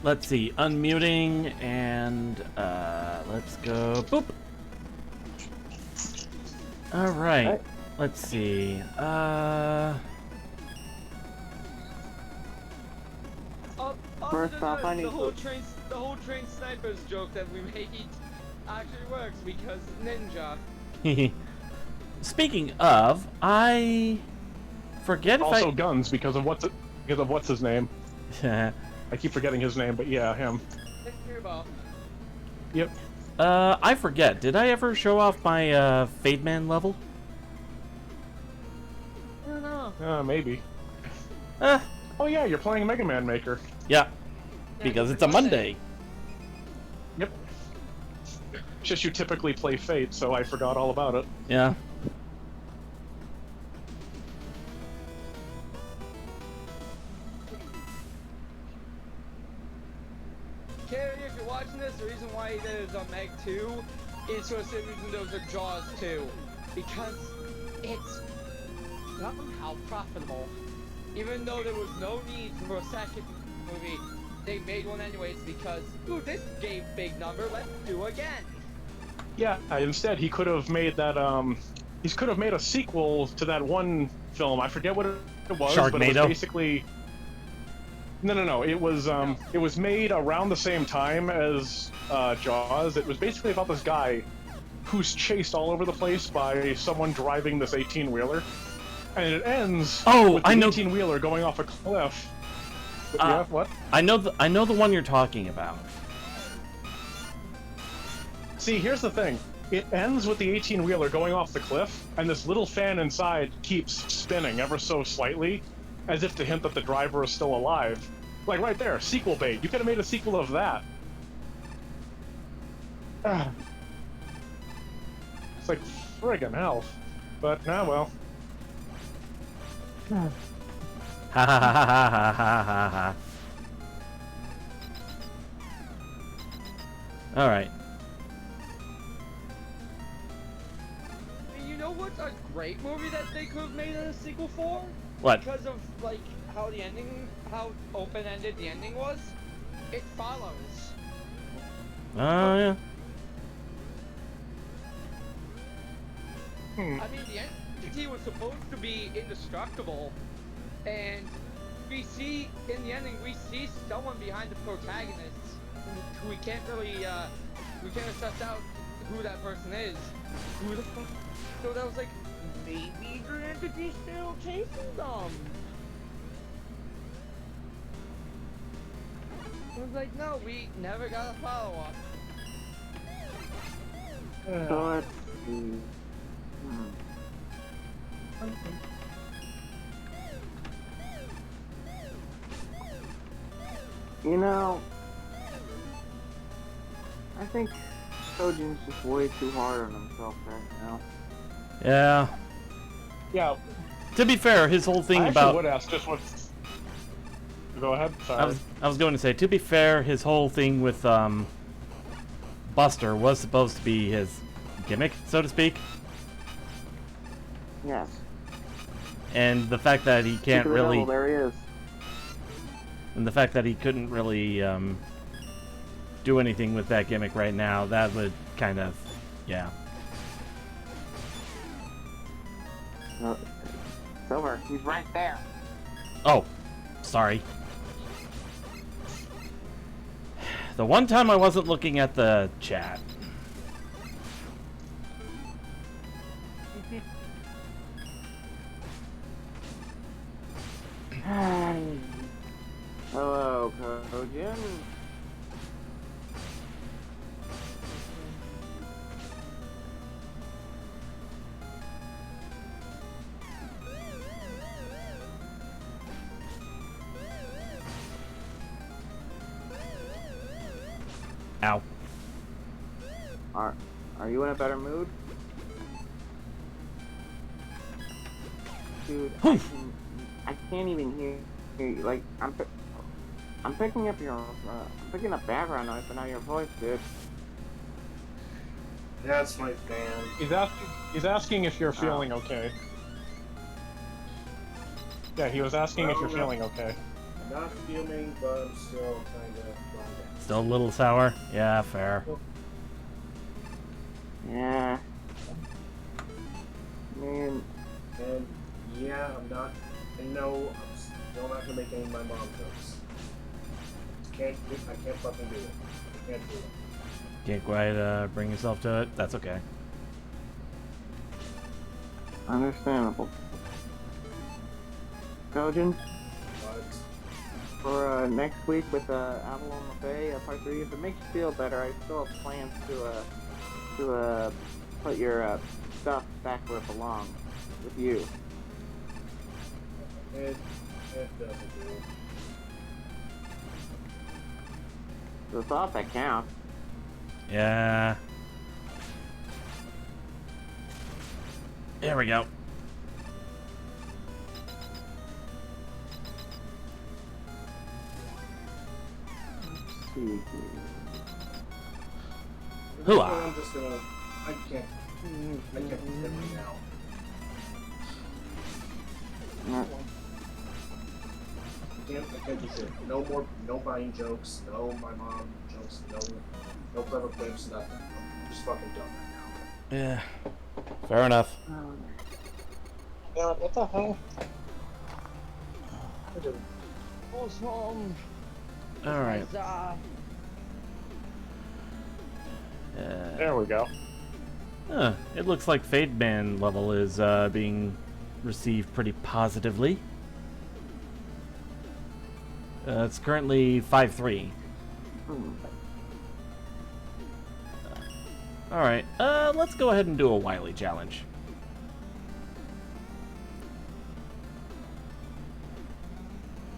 let's see, unmuting and let's go. Boop. All right. Let's see. First off, I need the whole train snipers joke that we made actually works because ninja. Speaking of, I forget if also guns because of what's his name. I keep forgetting his name, but yeah, him. Yep. I forget. Did I ever show off my Fade Man level? I don't know. Maybe. Oh yeah, you're playing Mega Man Maker. Yeah. Because it's a Monday. Yep. Just you typically play Fate, so I forgot all about it. Yeah. Carrie, if you're watching this, the reason why there's a Meg 2 is for the same reason there was a Jaws 2. Because it's somehow profitable. Even though there was no need for a second movie, they made one anyways because, ooh, this gave big number, let's do again. Yeah, instead he could have made that, he could have made a sequel to that one film. I forget what it was, but it was basically... No. It was made around the same time as Jaws. It was basically about this guy who's chased all over the place by someone driving this 18-wheeler. And it ends with the 18-wheeler going off a cliff. Yeah, what? I know the one you're talking about. See, here's the thing. It ends with the 18-wheeler going off the cliff, and this little fan inside keeps spinning ever so slightly, as if to hint that the driver is still alive. Like right there, sequel bait. You could have made a sequel of that. It's like friggin' hell. But, nah, well. Ha ha ha ha ha ha ha. Alright. You know what's a great movie that they could have made a sequel for? What? Because of, like, how open-ended the ending was? It Follows. Oh, yeah. I mean, the entity was supposed to be indestructible, and in the ending, we see someone behind the protagonist who we can't really, we can't suss out who that person is. Who the fuck? So that was like, maybe the entity's still chasing them. I was like, no, we never got a follow-up. So let's see. You know, I think Sojin's just way too hard on himself right now. Yeah. Yeah. To be fair, his whole thing I about... would ask just what... Go ahead, sorry. I was going to say, to be fair, his whole thing with Buster was supposed to be his gimmick, so to speak. Yes. And the fact that he can't really... Devil, there he is. And the fact that he couldn't really do anything with that gimmick right now, that would kind of... Yeah. Silver, he's right there. Oh, sorry. The one time I wasn't looking at the chat. Hello, Kojin. Ow. Are you in a better mood? Dude, I can't even hear you. Like, I'm picking up background noise, but not your voice, dude. That's my fan. He's asking if you're feeling okay. Yeah, he was asking if you're feeling okay. Not fuming, but I'm still kind of bummed out. Still a little sour? Yeah, fair. Yeah. Man, And yeah, I'm not. I know I'm still not gonna make any of my mom jokes. I can't fucking do it. I can't do it. Can't quite bring yourself to it? That's okay. understandable. Kojin, But for next week with Avalon Buffet, part 3, if it makes you feel better, I still have plans to put your stuff back where it belongs with you. it doesn't do it. The thought that counts. Yeah. There we go. Hooah. I'm just gonna. I can't do it right now. I can't do shit. No buying jokes, no my mom jokes, no clever clips, nothing. I'm just fucking done right now. Yeah. Fair enough. Yeah, what the hell? What's home? All right. There we go. It looks like Fade Man level is being received pretty positively. It's currently 5-3. Alright, let's go ahead and do a Wily challenge.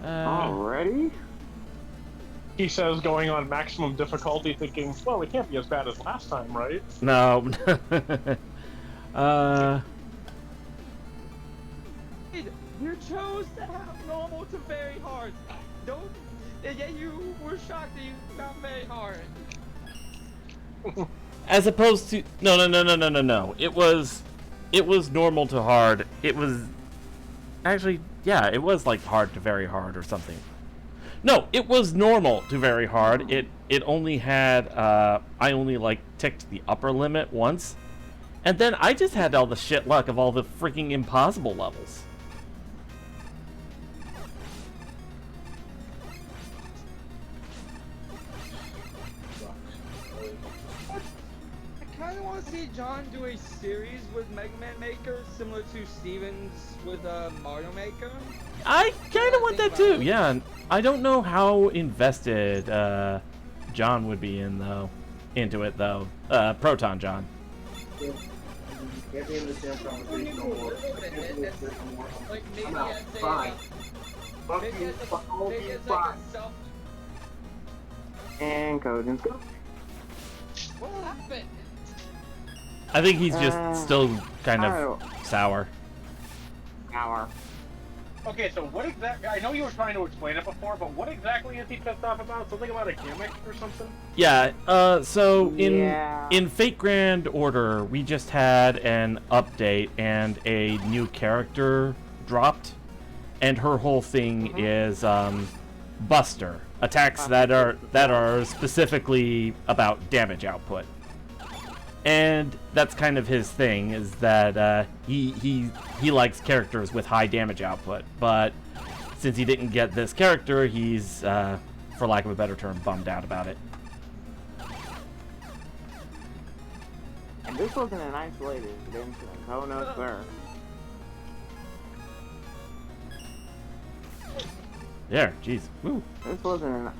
Already? He says going on maximum difficulty, thinking, well, it can't be as bad as last time, right? No. You chose to have normal to very hard. Don't. Yet you were shocked that you found very hard. As opposed to no. It was normal to hard. It was actually, yeah, it was like hard to very hard or something. No, it was normal to very hard. It only had I only like ticked the upper limit once, and then I just had all the shit luck of all the freaking impossible levels. I kind of want to see John do a series with Mega Man Maker, similar to Steven's with Mario Maker. I kind of want that too. Yeah, I don't know how invested John would be into it though. Proton John. Can't be in this damn conversation no more. Like maybe I'm out. as a, Fine. Fuck maybe you. as a, Fuck all maybe you. as like Fine. a self. And Kojin. What happened? I think he's just still kind of sour. Hour. Okay, so what exactly? I know you were trying to explain it before, but what exactly is he pissed off about? Something about a gimmick or something? Yeah. So Yeah. in Fate Grand Order, we just had an update and a new character dropped, and her whole thing is Buster attacks that are specifically about damage output. And that's kind of his thing, is that he likes characters with high damage output. But since he didn't get this character, he's, for lack of a better term, bummed out about it. And this wasn't an isolated incident. Oh no, sir. There, jeez, woo. This wasn't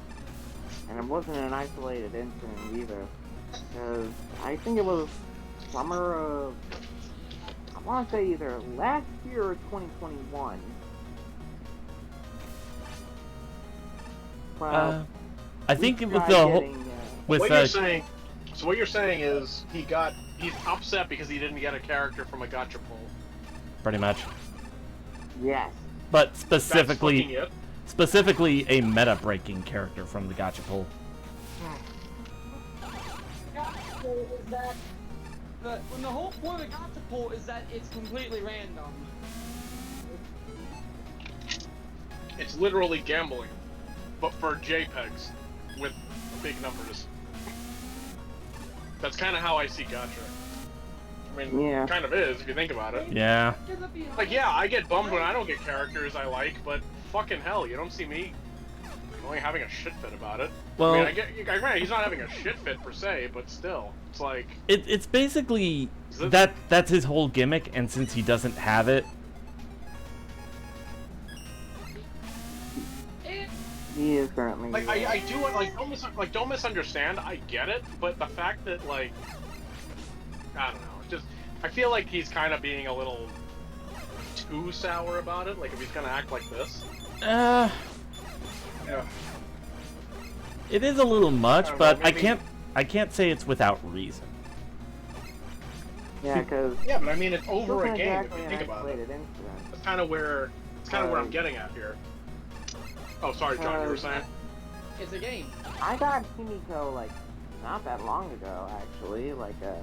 and it wasn't an isolated incident either. Because I think it was summer of, I want to say either last year or 2021. Well, I think it was tried the whole getting, with What you're saying? So what you're saying is he's upset because he didn't get a character from a gacha pull. pretty much, yes. but That's fucking it. specifically a meta-breaking character from the gacha pull. Is that when the whole point of the gacha pull is that it's completely random. It's literally gambling. but for JPEGs with big numbers. That's kind of how I see gacha. I mean, Yeah. it kind of is if you think about it. Yeah. Like, yeah, I get bummed when I don't get characters I like, but fucking hell, you don't see me only having a shit fit about it. Well, I mean, granted, he's not having a shit fit per se, but still, it's like it's basically that's his whole gimmick, and since he doesn't have it, He is currently. like I do don't misunderstand. I get it, but the fact that like I don't know, just I feel like he's kind of being a little too sour about it. Like if he's gonna act like this. Yeah. It is a little much, know, but maybe... I can't say it's without reason. Yeah, because. Yeah, but I mean it's over a game exactly if you think about it. incident. That's kind of where I'm getting at here. Oh, sorry, John, you were saying? It's a game. I got Himiko like not that long ago, actually. Like I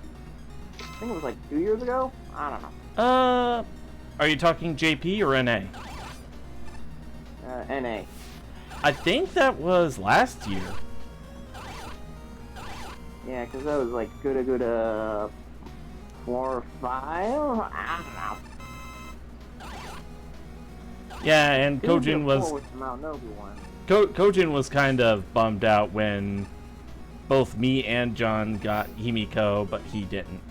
think it was like 2 years ago. I don't know. Are you talking JP or NA? NA. I think that was last year. Yeah, because that was like good 4 or 5. I don't know. Yeah, and Kojin was Kojin was kind of bummed out when both me and John got Himiko, but he didn't.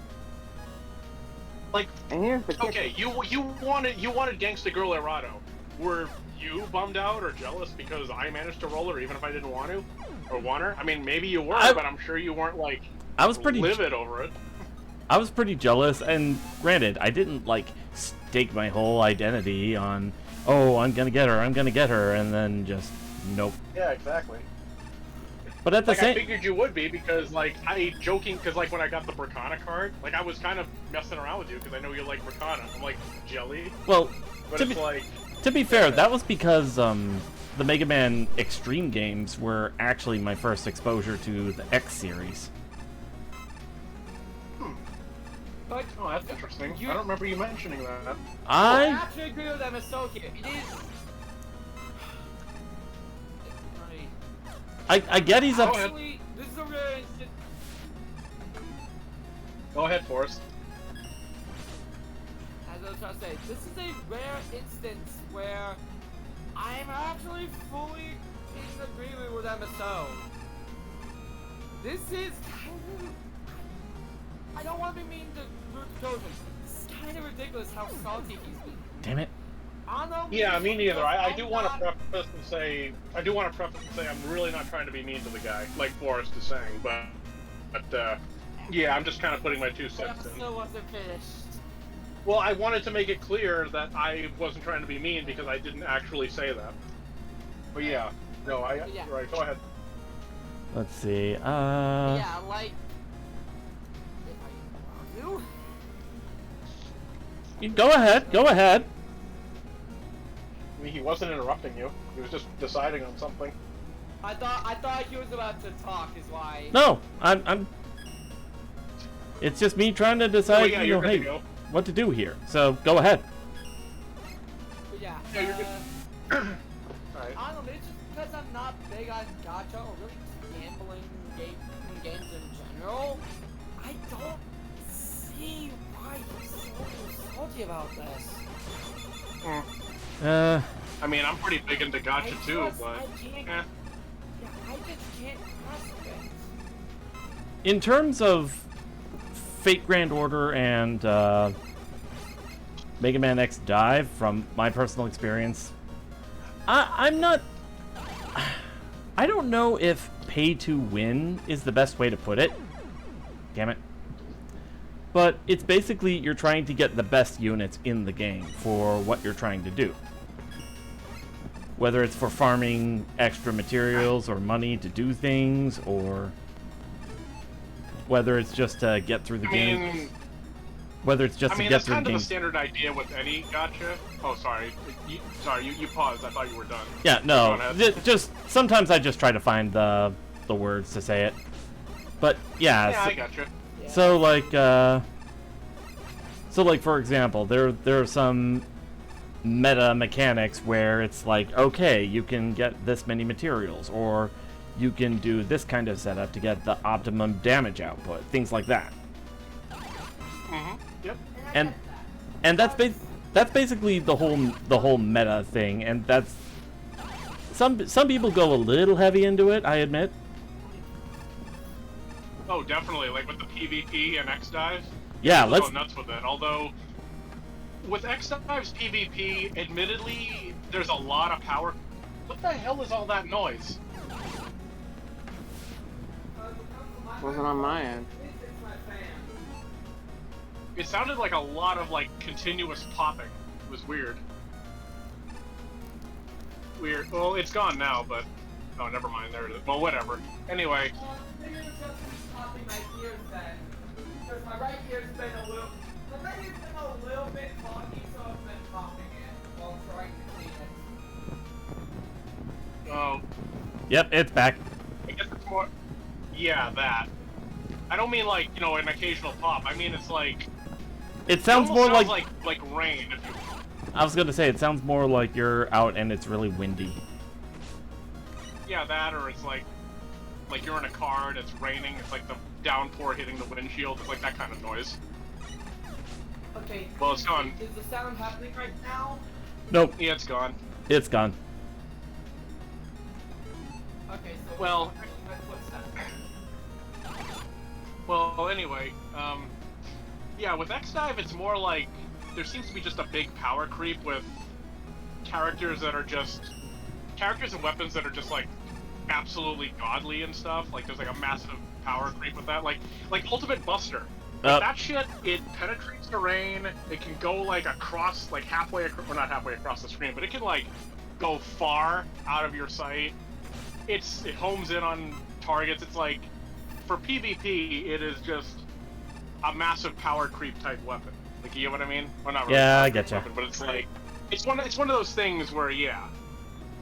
Like, and here's the okay, you wanted Gangsta Girl Erado. Were you bummed out or jealous because I managed to roll her even if I didn't want to or want her? I mean, maybe you were, but I'm sure you weren't like I was pretty livid over it. I was pretty jealous, and granted, I didn't like stake my whole identity on, oh, I'm gonna get her, and then just nope. Yeah, exactly. But at the same, I figured you would be because like because like when I got the Bracana card, like I was kind of messing around with you because I know you like Bracana. I'm like jelly. Well, but to be fair, that was because the Mega Man Extreme games were actually my first exposure to the X series. But, oh, that's interesting. I don't remember you mentioning that. I actually agree with that, Masoki. It is. I get he's up. Actually, this is a really instant. Go ahead, Forrest. As I was trying to say, this is a rare instance where I'm actually fully in agreement with MSO. This is kind of. I don't want to be mean to Kojin. It's kind of ridiculous how salty he's been. Damn it. Yeah, me neither. I do want to preface and say I'm really not trying to be mean to the guy, like Forrest is saying, but yeah, I'm just kind of putting my 2 cents in. Still wasn't finished. Well, I wanted to make it clear that I wasn't trying to be mean because I didn't actually say that. But yeah, no, yeah. Right, go ahead. Let's see. Yeah, like. If I want to. Go ahead. Go ahead. I mean, he wasn't interrupting you. He was just deciding on something. I thought he was about to talk. Is why. No, I'm. It's just me trying to decide, yeah, you're good hey, to go. what to do here. So go ahead. But yeah. Yeah, you're good. Alright. I don't know. It's just because I'm not big on gacha or really gambling games in general. I don't see why he's so salty about this. I mean, I'm pretty big into gacha too, but. Yeah, I just can't trust it. In terms of Fate Grand Order and Mega Man X Dive, from my personal experience, I'm not. I don't know if pay to win is the best way to put it. Damn it. But it's basically you're trying to get the best units in the game for what you're trying to do. Whether it's for farming extra materials or money to do things, or whether it's just to get through the game. Whether it's just to get through the game. That's kind of the standard idea with any gacha. Oh, sorry. You paused. I thought you were done. Yeah, no. Just sometimes I just try to find the words to say it. But yeah. Yeah, I gotcha. So like for example, there are some meta mechanics where it's like, okay, you can get this many materials, or you can do this kind of setup to get the optimum damage output, things like that. Yep. And that's basically the whole meta thing, and that's some people go a little heavy into it, I admit. Oh, definitely. Like with the PvP and X-Dive. Yeah, Let's let's go nuts with it. Although, with X-Dive's PvP, admittedly, there's a lot of power. What the hell is all that noise? Wasn't on my end. It sounded like a lot of, like, continuous popping. It was weird. Weird. Well, it's gone now, but... Oh, never mind. There it is. Well, whatever. Anyway. Maybe it's just popping my ears then. Because my right ear's been a little... My right ear's been a little bit foggy, so I've been popping it while trying to clean it. Oh. Yep, it's back. I guess it's more... Yeah, that. I don't mean, like, you know, an occasional pop. I mean, it's like... It sounds more sounds like rain. If you... I was gonna say, it sounds more like you're out and it's really windy. Yeah, that, or it's like you're in a car and it's raining. It's like the downpour hitting the windshield. It's like that kind of noise. Okay. Well, it's gone. Is the sound happening right now? Nope, Yeah, it's gone. it's gone. Okay, so... Well- my footsteps. Well, anyway, yeah, with X-Dive, it's more like there seems to be just a big power creep with characters that are just characters and weapons that are just like absolutely godly and stuff. Like there's like a massive power creep with that. Like Ultimate Buster. That shit, it penetrates terrain. It can go like across, like halfway, or not halfway across the screen, but it can like go far out of your sight. It homes in on targets. It's like for PvP, it is just a massive power creep type weapon. Like, you know what I mean? Well, not really. Yeah, I getcha. Weapon, but it's like it's one of those things where yeah.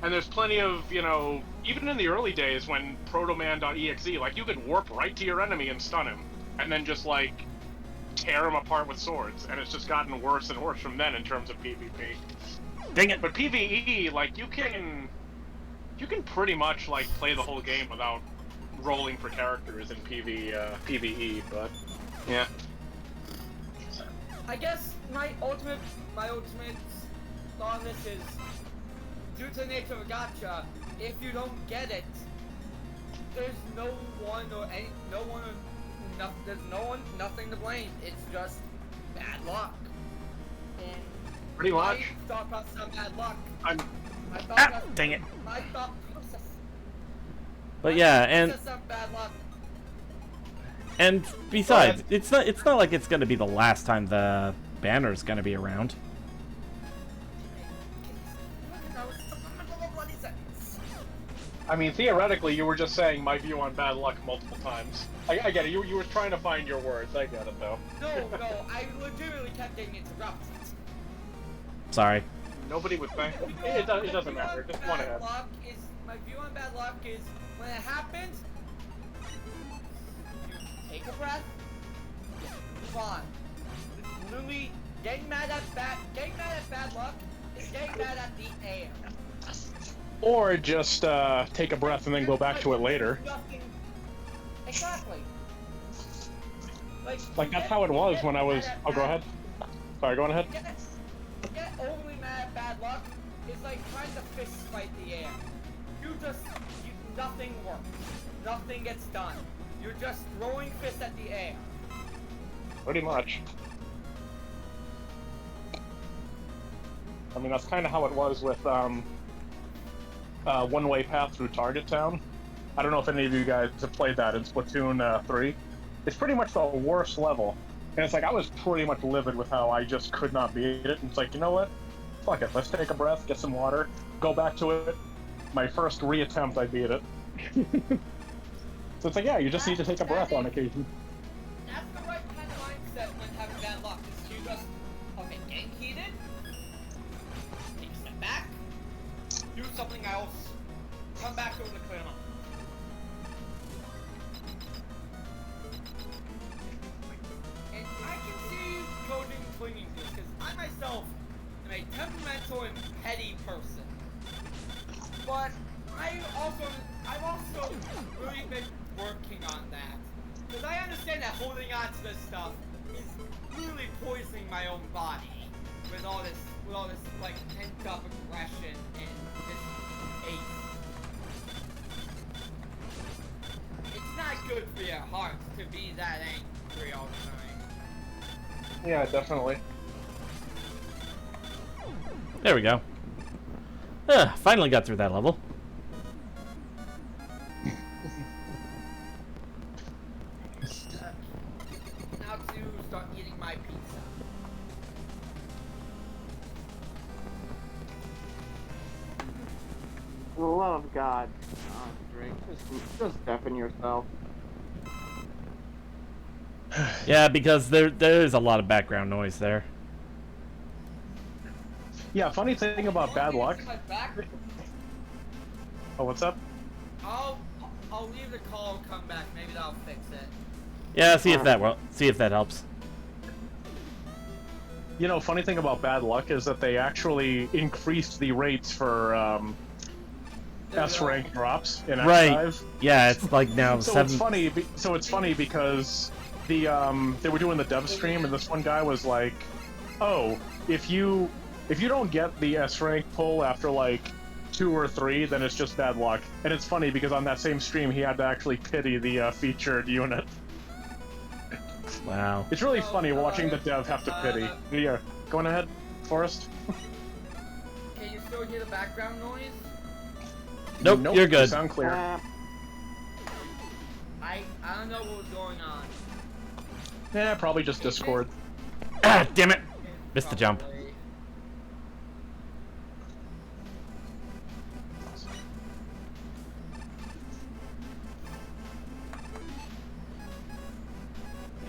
And there's plenty of, you know, even in the early days when Protoman.exe, like you could warp right to your enemy and stun him, and then just like tear him apart with swords. And it's just gotten worse and worse from then in terms of PvP. Dang it! But PvE, like you can pretty much like play the whole game without rolling for characters in PvE. But yeah. I guess my ultimate thought on this is, due to the nature of a gacha, if you don't get it, there's nothing to blame. It's just bad luck. And Pretty much. my thought process on bad luck. Dang it. My thought process. But yeah, and Process on bad luck. and besides, it's not like it's gonna be the last time the banner's gonna be around. I mean, theoretically, you were just saying my view on bad luck multiple times. I get it. You were trying to find your words. I get it, though. No, I legitimately kept getting interrupted. Sorry. Nobody would think. It doesn't matter. Just one ahead. My view on bad luck is, when it happens, you take a breath, move on. Literally, getting mad at bad luck is getting mad at the air. Or just take a breath and then go back to it later. Exactly. Like that's how it was when I was. Oh, go ahead. Sorry, go on ahead. Get overly mad at bad luck is like trying to fist fight the air. Nothing works. Nothing gets done. You're just throwing fists at the air. Pretty much. I mean, that's kind of how it was with one-way path through Target Town. I don't know if any of you guys have played that in Splatoon 3. It's pretty much the worst level. And it's like, I was pretty much livid with how I just could not beat it. And it's like, you know what? Fuck it, let's take a breath, get some water, go back to it. My first reattempt, I beat it. So it's like, yeah, you just need to take a breath on occasion. That's the right kind of mindset when having bad luck. Is you just, okay, getting heated, take a step back, do something else, come back to it with a clear mind. And I can see coding clinging to this, because I myself am a a temperamental and petty person. But I've also really been working on that. Because I understand that holding on to this stuff is literally poisoning my own body with all this like pent up aggression and this hate. It's not good for your heart to be that angry all the time. Yeah, definitely. There we go. Finally got through that level. Now to start eating my pizza. For the love of God, Drake, just deafen yourself. Yeah, because there is a lot of background noise there. Yeah, funny thing about bad luck. Oh, what's up? I'll leave the call and come back. Maybe that'll fix it. Yeah, see if that helps. You know, funny thing about bad luck is that they actually increased the rates for S rank drops in Right. X5. Yeah, it's like now So 7. it's funny. So it's funny because they were doing the dev stream, and this one guy was like, "Oh, if you don't get the S rank pull after like 2 or 3, then it's just bad luck." And it's funny because on that same stream, he had to actually pity the featured unit. Wow. It's really funny watching the dev have to pity. Yeah, going ahead, Forrest. Can you still hear the background noise? Nope, you're You good. sound clear. I don't know what was going on. Yeah, probably just Discord. Ah, damn it! Missed the jump. Probably.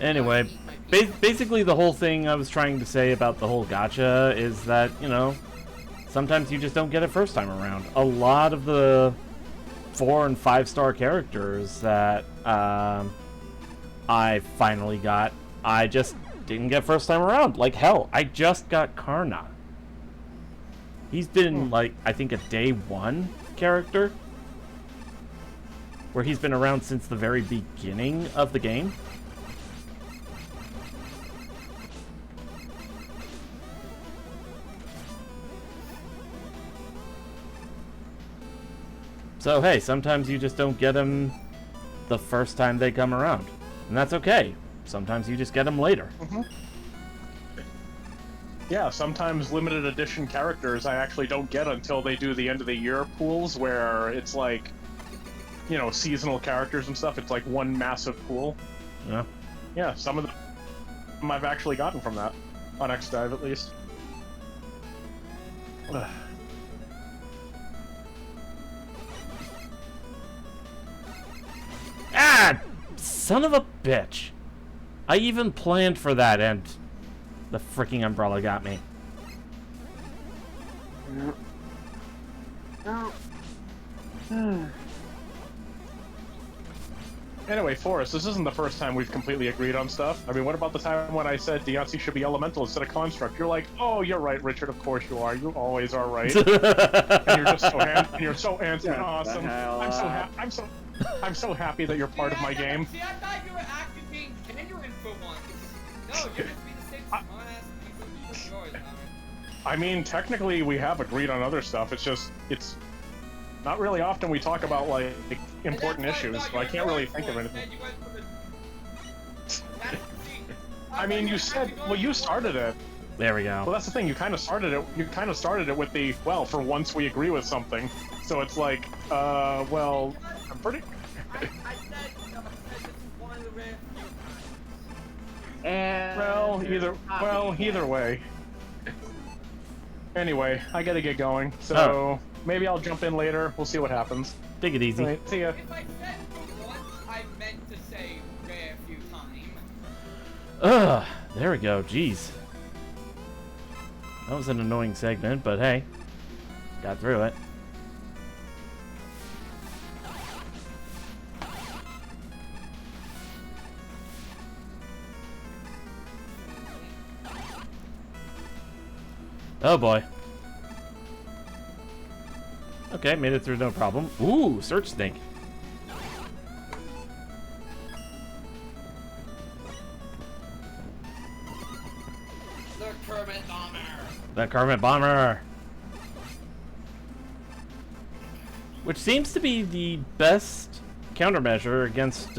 Anyway, basically the whole thing I was trying to say about the whole gacha is that, you know, sometimes you just don't get it first time around. A lot of the 4 and 5 star characters that I finally got, I just didn't get first time around. Like hell, I just got Karna. He's been like, I think, a day 1 character, where he's been around since the very beginning of the game. So hey, sometimes you just don't get them the first time they come around. And that's okay. Sometimes you just get them later. Yeah, sometimes limited edition characters I actually don't get until they do the end of the year pools, where it's like, you know, seasonal characters and stuff. It's like one massive pool. Yeah. Yeah, some of them I've actually gotten from that, on X-Dive at least. Ah! Son of a bitch. I even planned for that and the freaking umbrella got me. Anyway, Forrest, this isn't the first time we've completely agreed on stuff. I mean, what about the time when I said DRC should be elemental instead of construct? You're like, oh, you're right, Richard, of course you are. You always are right. And you're just so you're so handsome and awesome. I'm so happy that you're part of my game. See, I thought you were actually being genuine for once. No, you're just being the same smart-ass piece of yours, I mean, technically we have agreed on other stuff. It's just, it's not really often we talk about, like, important issues, so I can't really think of anything. I mean, you said, well, you started it. There we go. Well, that's the thing. You kind of started it. You kind of started it with the, well, for once we agree with something. So it's like, well, I'm pretty. I said this is one of the rare few times. And Either way. Anyway, I gotta get going. So maybe I'll jump in later. We'll see what happens. Take it easy. Right, see ya. If I said for once, I meant to say rare few times. Ugh, there we go. Jeez. That was an annoying segment, but hey, got through it. Oh boy. Okay, made it through no problem. Ooh, search snake. The Kermit Bomber. The Kermit Bomber. Which seems to be the best countermeasure against,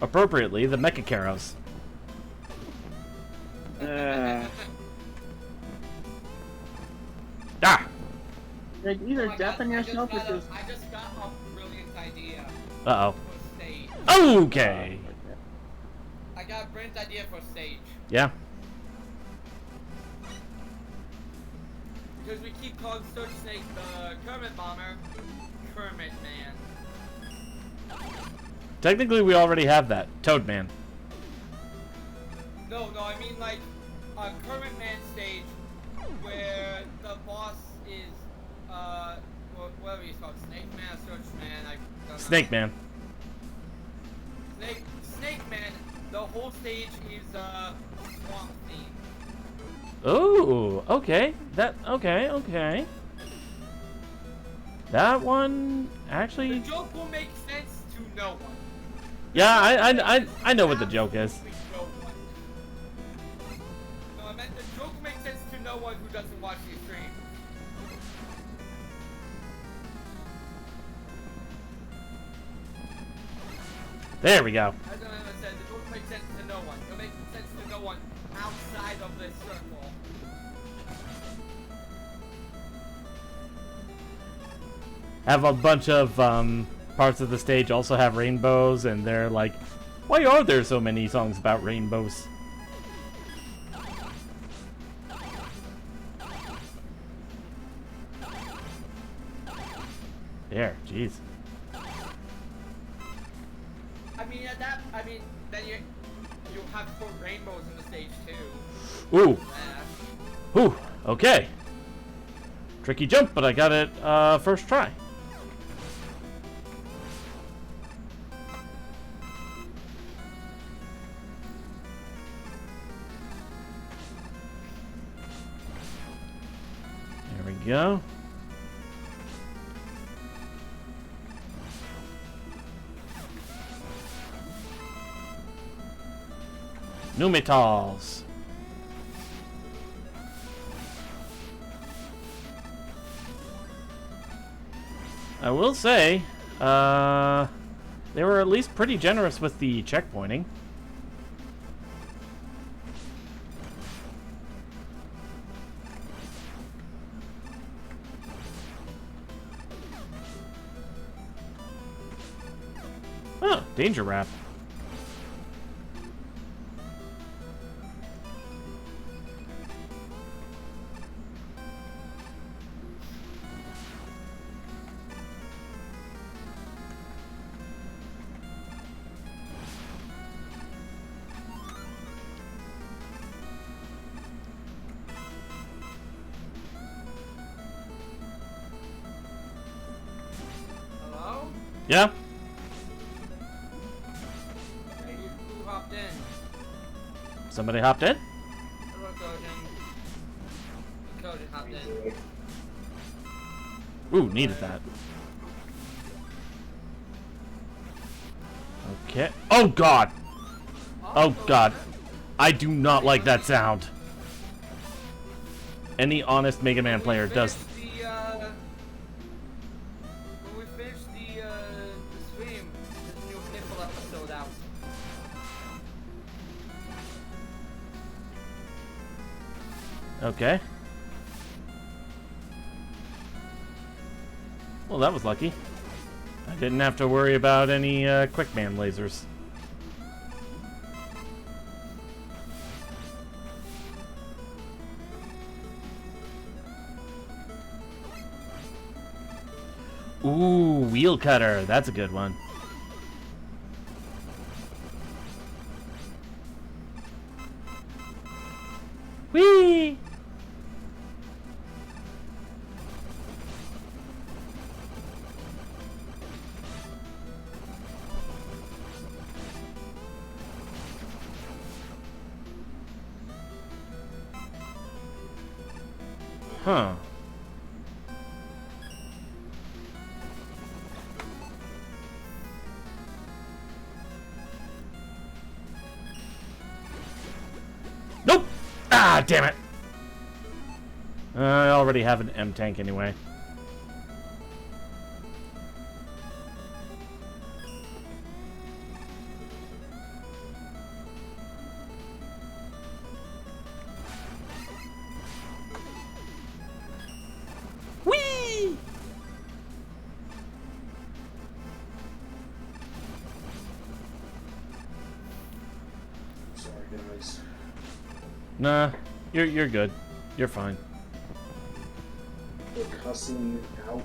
appropriately, the Mecha Caros. Ah! Like, either deafen yourself or just... I just got a brilliant idea. Uh-oh. For stage. Okay! I got a brilliant idea for stage. Yeah. Because we keep calling Search Snake the Kermit Bomber, Kermit Man. Technically, we already have that. Toad Man. No, I mean like a Kermit Man stage where the boss is whatever he's called, Snake Man, Search Man, I don't know. Snake Man. Snake Man. The whole stage is swamp theme. Ooh, okay. Okay. That one actually. The joke will make sense to no one. Yeah, I know what the joke is. No, I meant the joke will make sense to no one who doesn't watch the stream. There we go. As I said, the joke will make sense to no one. It'll make sense to no one outside of this circle. Have a bunch of parts of the stage also have rainbows, and they're like, why are there so many songs about rainbows? There, jeez. Then you'll have to put rainbows in the stage too. Ooh. Ooh, okay. Tricky jump, but I got it first try. There we go. New metals. I will say, they were at least pretty generous with the checkpointing. Oh, danger wrap. Hello? Yeah? Hey, who hopped in? Somebody hopped in? Hello, Kojin. Kojin hopped in. Ooh, needed that. Okay. Oh god! Oh god. I do not like that sound. Any honest Mega Man player does. When we finish the stream, there's a new nipple episode out. Okay. Well, that was lucky. I didn't have to worry about any quick man lasers. Ooh, wheel cutter. That's a good one. Whee! Huh. Nope! Ah, damn it! I already have an M tank anyway. Whee! Sorry, guys. Nah, you're good. You're fine. They're cussing you out.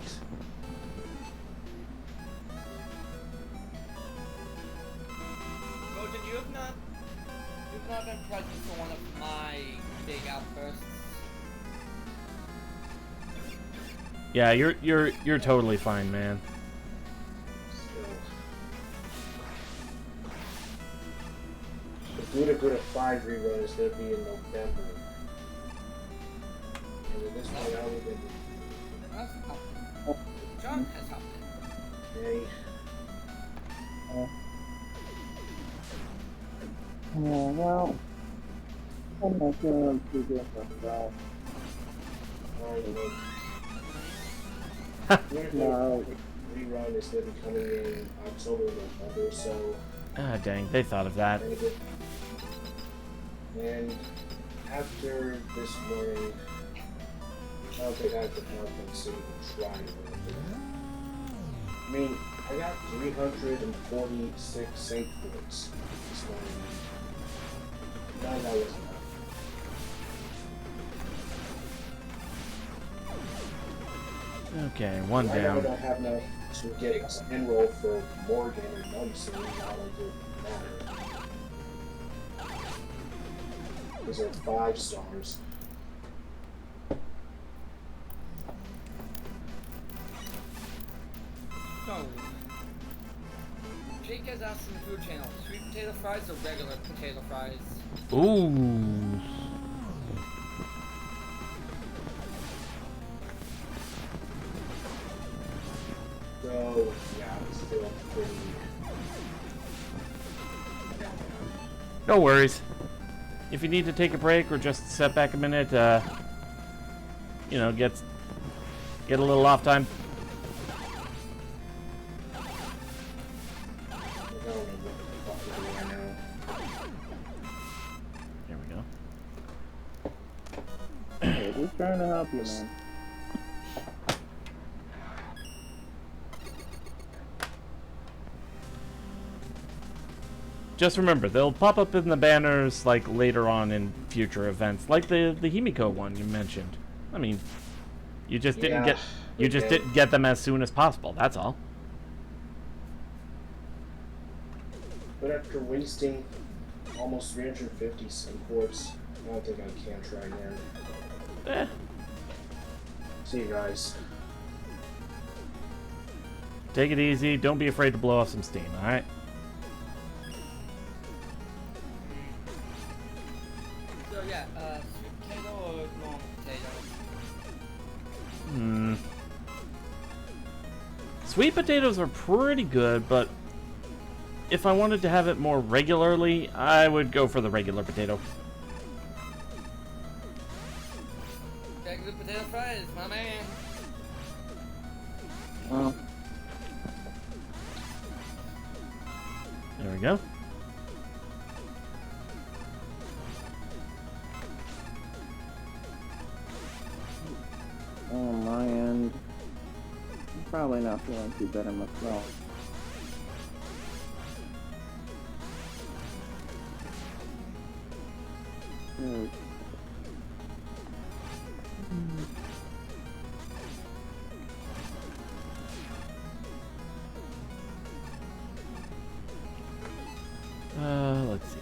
Rosen, you've not been present for one of my big outbursts. Yeah, you're totally fine, man. Still. The Buddha Good at 5 rerun is going to be in November. And at this point, I would have been. John has helped it. Yay. Oh, well, I'm not going to do that. No. Rerun is going to be coming in October, November, so. Ah, dang, they thought of that. And after this morning, I don't think I have the confidence to even try to do that. I mean, I got 346 save points this morning. That was enough. Okay, one I know down. I have enough to get enroll for Morgan and Munson, now it didn't matter. These are 5 stars. So, Jake has asked in the food channel, sweet potato fries or regular potato fries? Ooh. So, yeah, it's still pretty. No worries. If you need to take a break or just step back a minute, you know, get a little off time. There we go. Hey, just trying to help you, man. Just remember, they'll pop up in the banners like later on in future events, like the Himiko one you mentioned. I mean, you just didn't get them as soon as possible. That's all. But after wasting almost 350 imports, I don't think I can try again. Eh. See you guys. Take it easy. Don't be afraid to blow off some steam. All right. So yeah, sweet potato or normal potato? Sweet potatoes are pretty good, but if I wanted to have it more regularly, I would go for the regular potato. Regular potato fries, my man. There we go. On my end, I'm probably not feeling too better myself. Good. Let's see.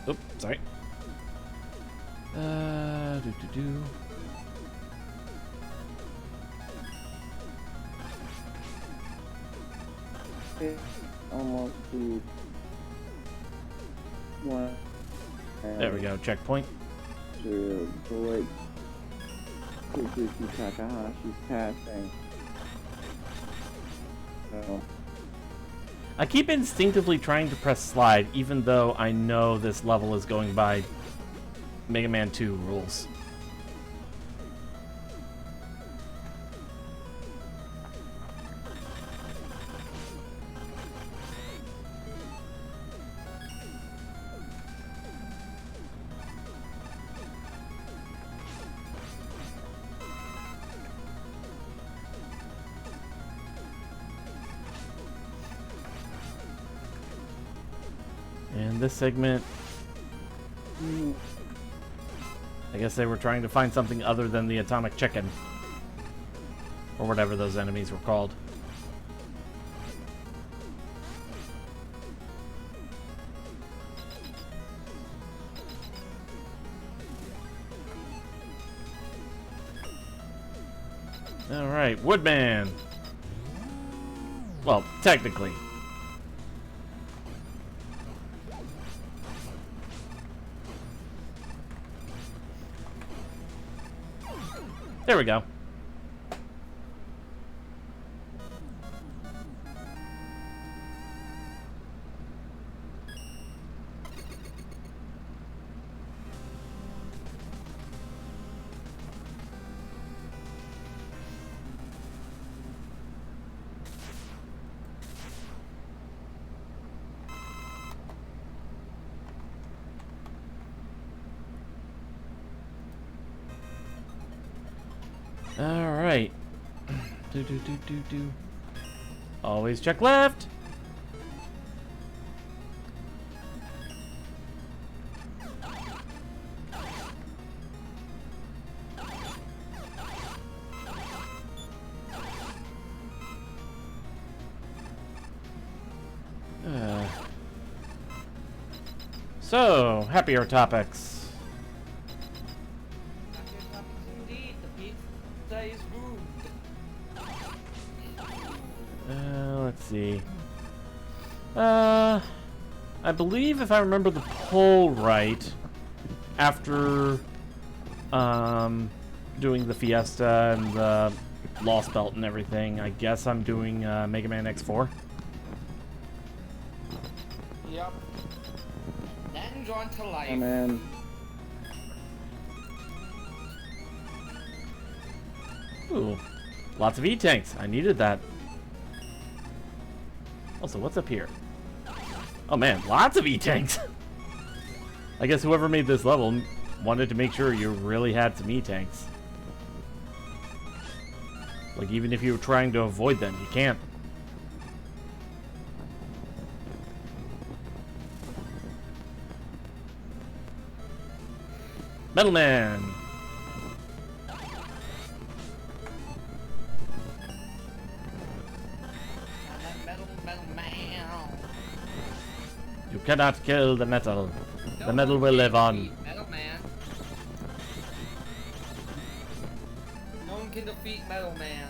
Oops, sorry. Do. It almost to one. There we go, checkpoint. To avoid Suzuki Takahashi's passing. So. I keep instinctively trying to press slide, even though I know this level is going by Mega Man 2 rules. And this segment, I guess they were trying to find something other than the atomic chicken, or whatever those enemies were called. Alright, Woodman! Well, technically. There we go. All right. Do. Always check left. So, happier topics. Indeed, the pizza is good. Let's see. I believe if I remember the poll right, after doing the Fiesta and the Lost Belt and everything, I guess I'm doing Mega Man X4. Yep. Then drawn to life. And then Ooh, lots of E-tanks. I needed that. Also, what's up here? Oh man, lots of E-tanks. I guess whoever made this level wanted to make sure you really had some E-tanks. Like, even if you were trying to avoid them, you can't. Metal Man! Metal man. You cannot kill the metal. No The metal one will can live on. defeat Metal Man. No one can defeat Metal Man.